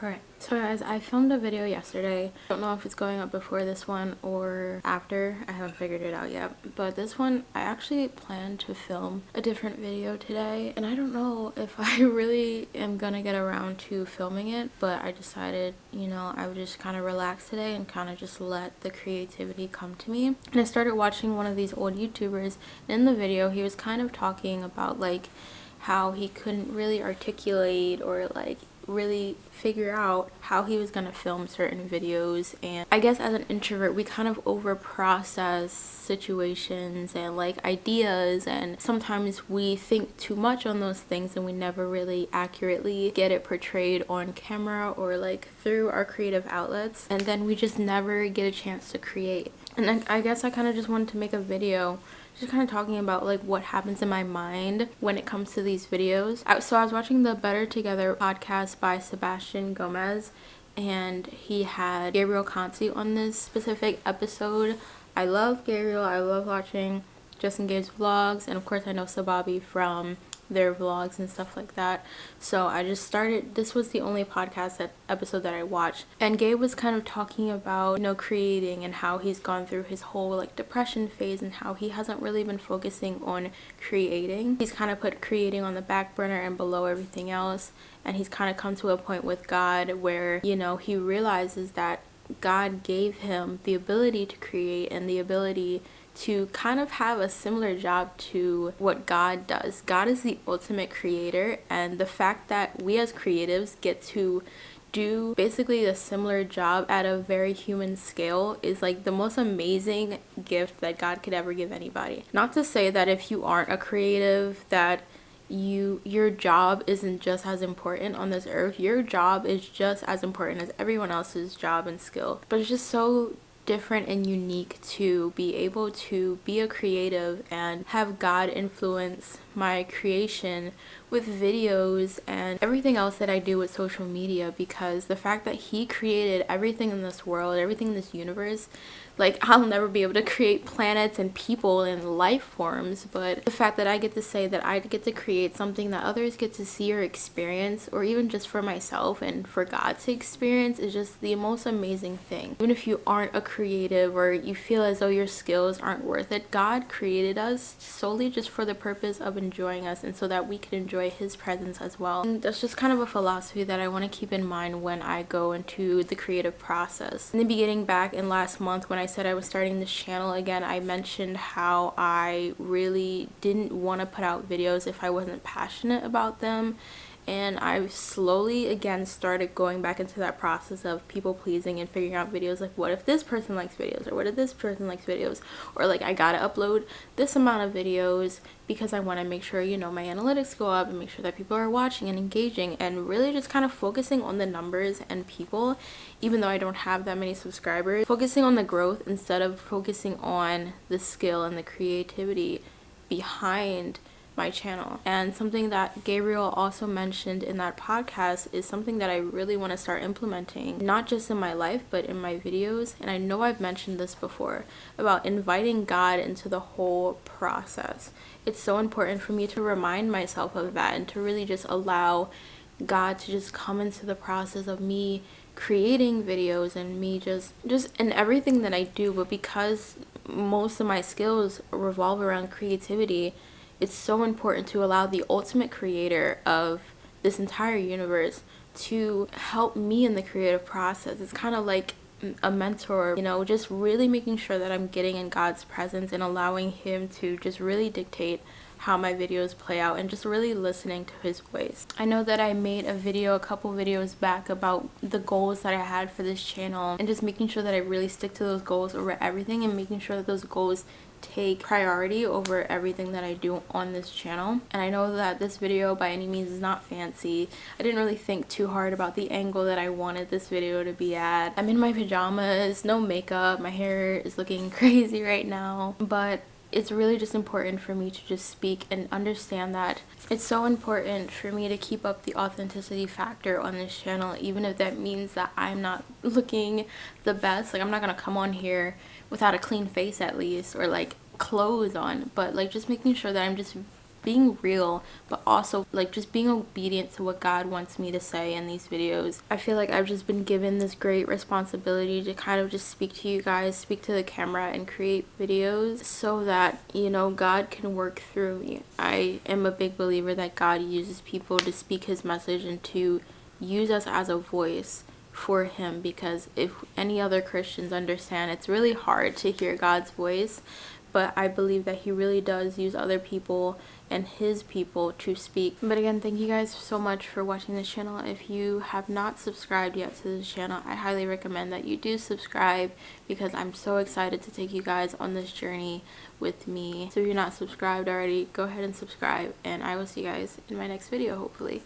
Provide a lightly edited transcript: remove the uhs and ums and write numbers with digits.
Alright, so guys, I filmed a video yesterday. I don't know if it's going up before this one or after. I haven't figured it out yet. But this one, I actually planned to film a different video today. And I don't know if I really am gonna get around to filming it. But I decided, I would just kind of relax today and kind of just let the creativity come to me. And I started watching one of these old YouTubers. In the video, he was kind of talking about like how he couldn't really articulate or like really figure out how he was gonna film certain videos. And I guess as an introvert, we kind of over process situations and like ideas, and sometimes we think too much on those things and we never really accurately get it portrayed on camera or like through our creative outlets, and then we just never get a chance to create. And I guess I kind of just wanted to make a video just kind of talking about like what happens in my mind when it comes to these videos. So I was watching the Better Together podcast by Sebastian Gomez, and he had Gabriel Conti on this specific episode. I love Gabriel. I love watching Justin Gabe's vlogs, and of course I know Sababi from their vlogs and stuff like that. So I just started, this was the only podcast episode that I watched, and Gabe was kind of talking about creating and how he's gone through his whole like depression phase and how he hasn't really been focusing on creating. He's kind of put creating on the back burner and below everything else, and he's kind of come to a point with God where he realizes that God gave him the ability to create and the ability to kind of have a similar job to what God does. God is the ultimate creator, and the fact that we as creatives get to do basically a similar job at a very human scale is like the most amazing gift that God could ever give anybody. Not to say that if you aren't a creative that your job isn't just as important on this earth. Your job is just as important as everyone else's job and skill, but it's just so different and unique to be able to be a creative and have God influence my creation with videos and everything else that I do with social media, because the fact that he created everything in this world, everything in this universe, like I'll never be able to create planets and people and life forms, but the fact that I get to say that I get to create something that others get to see or experience, or even just for myself and for God to experience, is just the most amazing thing. Even if you aren't a creative or you feel as though your skills aren't worth it, God created us solely just for the purpose of enjoying us, and so that we could enjoy his presence as well. And that's just kind of a philosophy that I want to keep in mind when I go into the creative process. In the beginning, back in last month when I said I was starting this channel again, I mentioned how I really didn't want to put out videos if I wasn't passionate about them. And I've slowly again started going back into that process of people pleasing and figuring out videos like, what if this person likes videos, or what if this person likes videos, or like I gotta upload this amount of videos because I want to make sure my analytics go up and make sure that people are watching and engaging, and really just kind of focusing on the numbers and people, even though I don't have that many subscribers, focusing on the growth instead of focusing on the skill and the creativity behind my channel. And something that Gabriel also mentioned in that podcast is something that I really want to start implementing, not just in my life but in my videos. And I know I've mentioned this before about inviting God into the whole process. It's so important for me to remind myself of that and to really just allow God to just come into the process of me creating videos and me just in everything that I do. But because most of my skills revolve around creativity, it's so important to allow the ultimate creator of this entire universe to help me in the creative process. It's kind of like a mentor, just really making sure that I'm getting in God's presence and allowing him to just really dictate how my videos play out, and just really listening to his voice. I know that I made a couple videos back about the goals that I had for this channel, and just making sure that I really stick to those goals over everything, and making sure that those goals take priority over everything that I do on this channel. And I know that this video by any means is not fancy. I didn't really think too hard about the angle that I wanted this video to be at. I'm in my pajamas, no makeup, my hair is looking crazy right now, but it's really just important for me to just speak and understand that it's so important for me to keep up the authenticity factor on this channel, even if that means that I'm not looking the best. Like, I'm not gonna come on here without a clean face at least, or like clothes on, but like just making sure that I'm just being real, but also like just being obedient to what God wants me to say in these videos. I feel like I've just been given this great responsibility to kind of just speak to you guys, speak to the camera, and create videos so that, you know, God can work through me. I am a big believer that God uses people to speak his message and to use us as a voice for him, because if any other Christians understand, it's really hard to hear God's voice, but I believe that he really does use other people and his people to speak. But again, thank you guys so much for watching this channel. If you have not subscribed yet to this channel, I highly recommend that you do subscribe, because I'm so excited to take you guys on this journey with me. So if you're not subscribed already, go ahead and subscribe, and I will see you guys in my next video, hopefully.